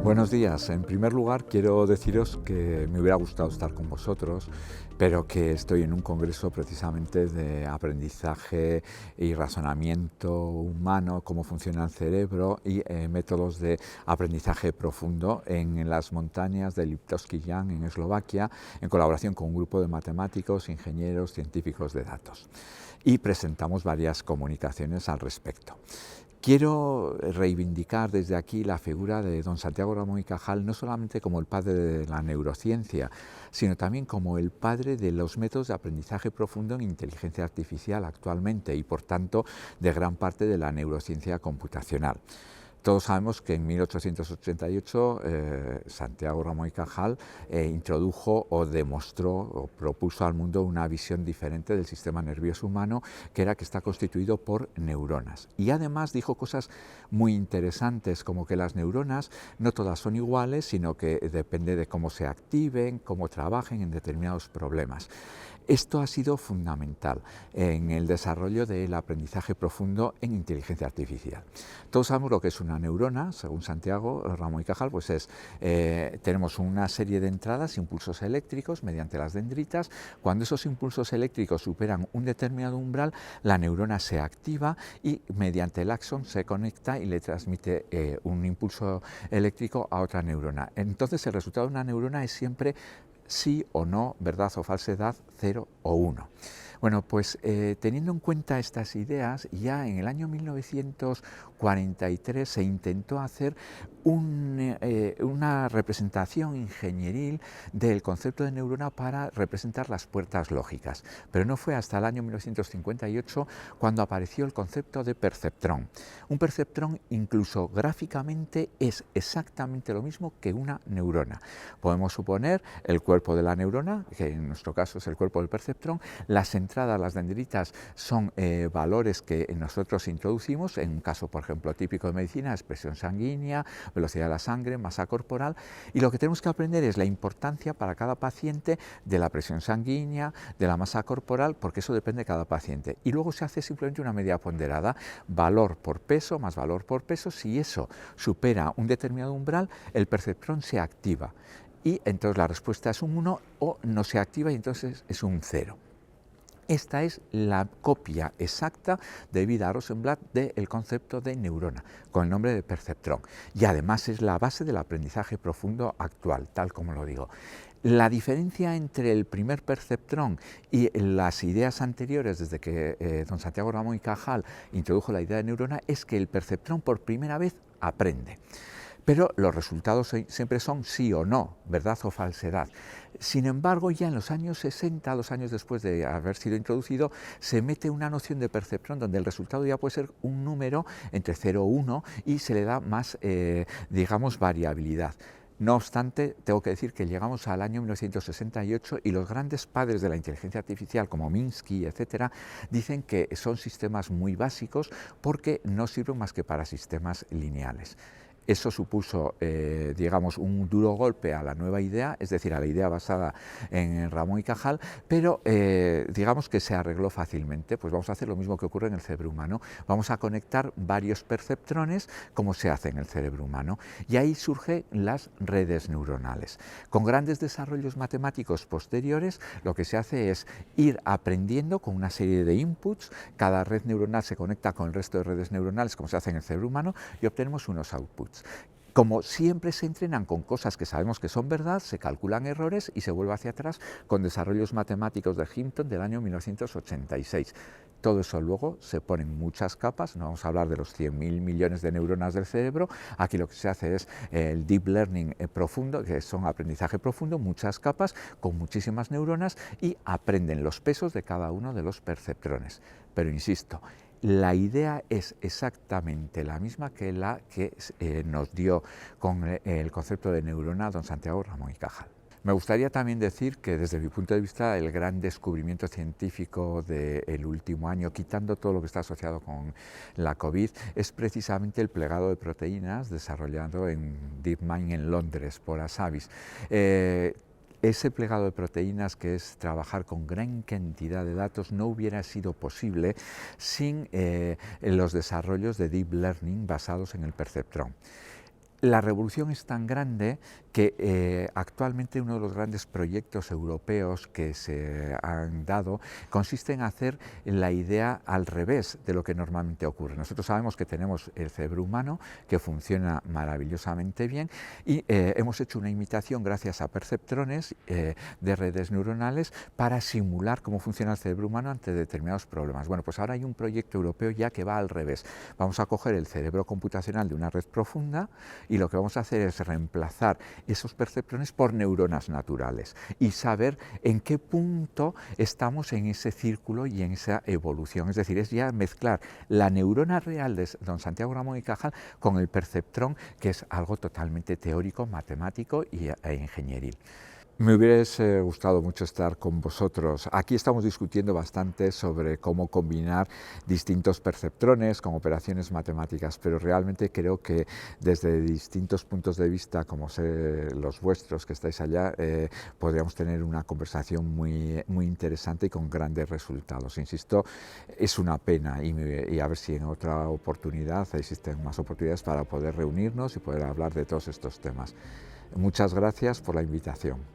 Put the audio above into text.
Buenos días. En primer lugar, quiero deciros que me hubiera gustado estar con vosotros, pero que estoy en un congreso precisamente de aprendizaje y razonamiento humano, cómo funciona el cerebro y métodos de aprendizaje profundo en las montañas de Liptovský Jar en Eslovaquia, en colaboración con un grupo de matemáticos, ingenieros, científicos de datos. Y presentamos varias comunicaciones al respecto. Quiero reivindicar desde aquí la figura de don Santiago Ramón y Cajal, no solamente como el padre de la neurociencia, sino también como el padre de los métodos de aprendizaje profundo en inteligencia artificial actualmente y, por tanto, de gran parte de la neurociencia computacional. Todos sabemos que en 1888 Santiago Ramón y Cajal introdujo o demostró o propuso al mundo una visión diferente del sistema nervioso humano, que era que está constituido por neuronas. Y además dijo cosas muy interesantes, como que las neuronas no todas son iguales, sino que depende de cómo se activen, cómo trabajen en determinados problemas. Esto ha sido fundamental en el desarrollo del aprendizaje profundo en inteligencia artificial. Todos sabemos lo que es una neurona. Según Santiago Ramón y Cajal, pues tenemos una serie de entradas, impulsos eléctricos mediante las dendritas. Cuando esos impulsos eléctricos superan un determinado umbral, la neurona se activa y mediante el axón se conecta y le transmite un impulso eléctrico a otra neurona. Entonces el resultado de una neurona es siempre sí o no, verdad o falsedad, 0 o 1. Bueno, pues teniendo en cuenta estas ideas, ya en el año 1943 se intentó hacer una representación ingenieril del concepto de neurona para representar las puertas lógicas, pero no fue hasta el año 1958 cuando apareció el concepto de perceptrón. Un perceptrón, incluso gráficamente, es exactamente lo mismo que una neurona. Podemos suponer el cuerpo de la neurona, que en nuestro caso es el cuerpo del perceptrón. Las entradas, las dendritas, son valores que nosotros introducimos, en un caso, por ejemplo, típico de medicina, expresión sanguínea, velocidad de la sangre, masa corporal, y lo que tenemos que aprender es la importancia para cada paciente de la presión sanguínea, de la masa corporal, porque eso depende de cada paciente. Y luego se hace simplemente una media ponderada, valor por peso más valor por peso. Si eso supera un determinado umbral, el perceptrón se activa. Y entonces la respuesta es un 1 o no se activa y entonces es un 0. Esta es la copia exacta de Vida Rosenblatt del concepto de neurona, con el nombre de perceptrón. Y además es la base del aprendizaje profundo actual, tal como lo digo. La diferencia entre el primer perceptrón y las ideas anteriores, desde que don Santiago Ramón y Cajal introdujo la idea de neurona, es que el perceptrón por primera vez aprende. Pero los resultados siempre son sí o no, verdad o falsedad. Sin embargo, ya en los años 60, 2 años después de haber sido introducido, se mete una noción de perceptrón donde el resultado ya puede ser un número entre 0 y 1 y se le da más, digamos, variabilidad. No obstante, tengo que decir que llegamos al año 1968 y los grandes padres de la inteligencia artificial, como Minsky, etcétera, dicen que son sistemas muy básicos porque no sirven más que para sistemas lineales. Eso supuso, digamos, un duro golpe a la nueva idea, es decir, a la idea basada en Ramón y Cajal, pero digamos que se arregló fácilmente. Pues vamos a hacer lo mismo que ocurre en el cerebro humano. Vamos a conectar varios perceptrones, como se hace en el cerebro humano, y ahí surgen las redes neuronales. Con grandes desarrollos matemáticos posteriores, lo que se hace es ir aprendiendo con una serie de inputs. Cada red neuronal se conecta con el resto de redes neuronales, como se hace en el cerebro humano, y obtenemos unos outputs. Como siempre se entrenan con cosas que sabemos que son verdad, se calculan errores y se vuelve hacia atrás con desarrollos matemáticos de Hinton del año 1986. Todo eso luego se pone en muchas capas, no vamos a hablar de los 100.000 millones de neuronas del cerebro. Aquí lo que se hace es el deep learning profundo, que son aprendizaje profundo, muchas capas con muchísimas neuronas, y aprenden los pesos de cada uno de los perceptrones. Pero insisto, la idea es exactamente la misma que la que nos dio con el concepto de neurona don Santiago Ramón y Cajal. Me gustaría también decir que, desde mi punto de vista, el gran descubrimiento científico del último año, quitando todo lo que está asociado con la COVID, es precisamente el plegado de proteínas desarrollado en DeepMind en Londres por Asavis. Ese plegado de proteínas, que es trabajar con gran cantidad de datos, no hubiera sido posible sin los desarrollos de Deep Learning basados en el perceptrón. La revolución es tan grande que actualmente uno de los grandes proyectos europeos que se han dado consiste en hacer la idea al revés de lo que normalmente ocurre. Nosotros sabemos que tenemos el cerebro humano que funciona maravillosamente bien y hemos hecho una imitación gracias a perceptrones de redes neuronales para simular cómo funciona el cerebro humano ante determinados problemas. Bueno, pues ahora hay un proyecto europeo ya que va al revés. Vamos a coger el cerebro computacional de una red profunda y lo que vamos a hacer es reemplazar esos perceptrones por neuronas naturales y saber en qué punto estamos en ese círculo y en esa evolución. Es decir, es ya mezclar la neurona real de don Santiago Ramón y Cajal con el perceptrón, que es algo totalmente teórico, matemático e ingenieril. Me hubiese gustado mucho estar con vosotros. Aquí estamos discutiendo bastante sobre cómo combinar distintos perceptrones con operaciones matemáticas, pero realmente creo que desde distintos puntos de vista, como sé los vuestros que estáis allá, podríamos tener una conversación muy interesante y con grandes resultados. Insisto, es una pena y a ver si en otra oportunidad existen más oportunidades para poder reunirnos y poder hablar de todos estos temas. Muchas gracias por la invitación.